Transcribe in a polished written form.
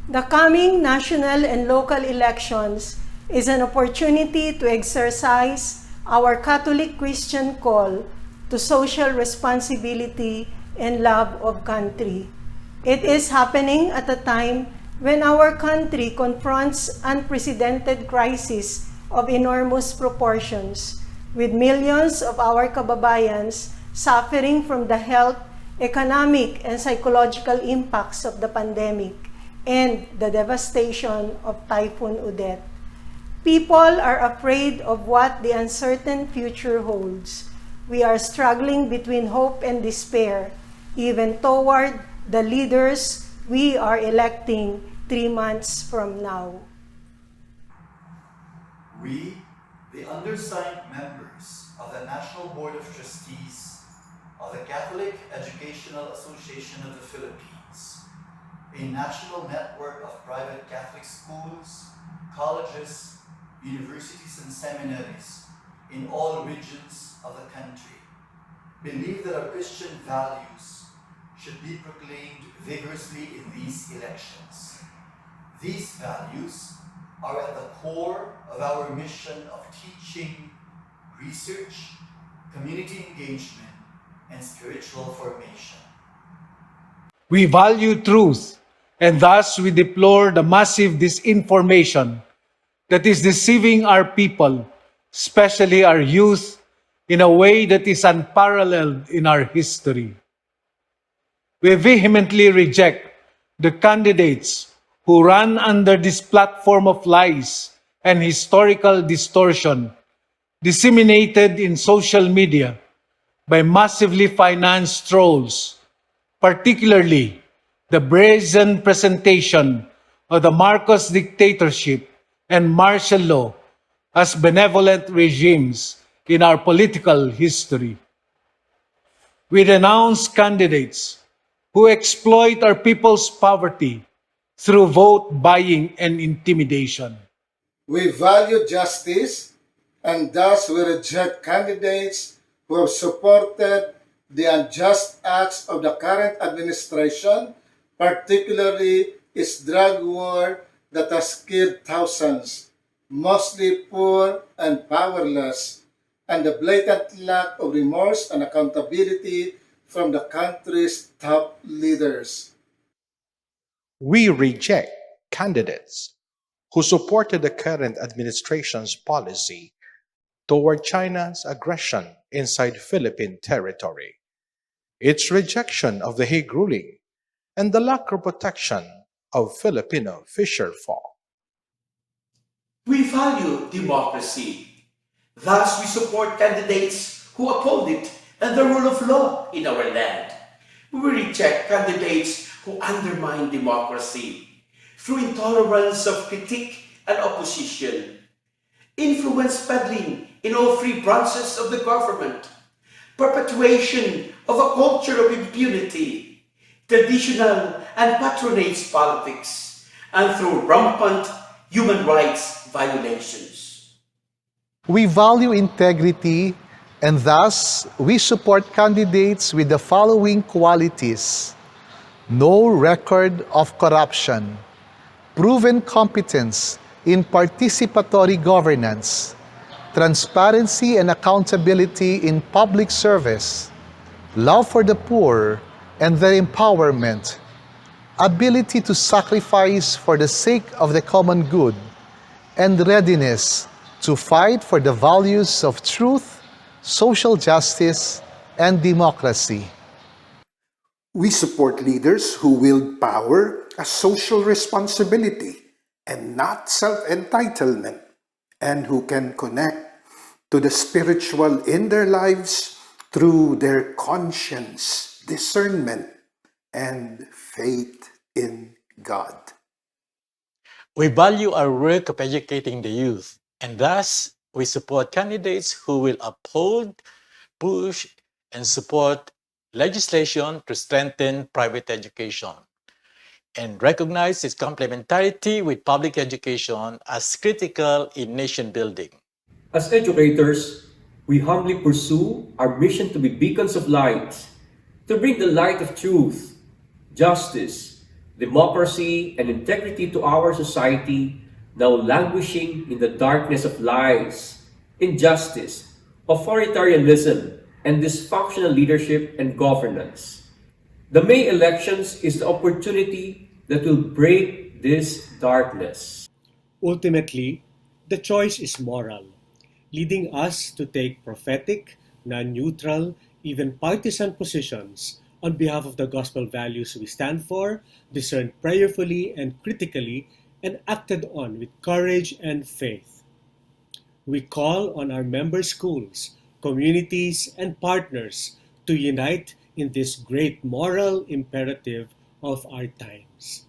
The coming national and local elections is an opportunity to exercise our Catholic Christian call to social responsibility and love of country. It is happening at a time when our country confronts unprecedented crises of enormous proportions, with millions of our kababayans suffering from the health, economic, and psychological impacts of the pandemic and the devastation of Typhoon Odette. People are afraid of what the uncertain future holds. We are struggling between hope and despair, even toward the leaders we are electing 3 months from now. We, the undersigned members of the National Board of Trustees of the Catholic Educational Association of the Philippines, a national network of private Catholic schools, colleges, universities, and seminaries in all regions of the country, believe that our Christian values should be proclaimed vigorously in these elections. These values are at the core of our mission of teaching, research, community engagement, and spiritual formation. We value truth, and thus we deplore the massive disinformation that is deceiving our people, especially our youth, in a way that is unparalleled in our history. We vehemently reject the candidates who run under this platform of lies and historical distortion disseminated in social media by massively financed trolls, particularly the brazen presentation of the Marcos dictatorship and martial law as benevolent regimes in our political history. We denounce candidates who exploit our people's poverty through vote buying and intimidation. We value justice, and thus we reject candidates who have supported the unjust acts of the current administration, particularly its drug war that has killed thousands, mostly poor and powerless, and the blatant lack of remorse and accountability from the country's top leaders. We reject candidates who supported the current administration's policy toward China's aggression inside Philippine territory, its rejection of the Hague ruling, and the lack of protection of Filipino fisherfolk. We value democracy. Thus, we support candidates who uphold it and the rule of law in our land. We reject candidates who undermine democracy through intolerance of critique and opposition, influence peddling in all three branches of the government, perpetuation of a culture of impunity, traditional and patronage politics, and through rampant human rights violations. We value integrity, and thus we support candidates with the following qualities: no record of corruption, proven competence in participatory governance, transparency and accountability in public service, love for the poor and their empowerment, ability to sacrifice for the sake of the common good, and readiness to fight for the values of truth, social justice, and democracy. We support leaders who wield power as social responsibility and not self-entitlement, and who can connect to the spiritual in their lives through their conscience, discernment, and faith in God. We value our work of educating the youth, and thus we support candidates who will uphold, push, and support legislation to strengthen private education and recognize its complementarity with public education as critical in nation building. As educators, we humbly pursue our mission to be beacons of light, to bring the light of truth, justice, democracy, and integrity to our society now languishing in the darkness of lies, injustice, authoritarianism, and dysfunctional leadership and governance. The May elections is the opportunity that will break this darkness. Ultimately, the choice is moral, leading us to take prophetic, non-neutral, even partisan positions on behalf of the gospel values we stand for, discerned prayerfully and critically, and acted on with courage and faith. We call on our member schools, communities, and partners to unite in this great moral imperative of our times.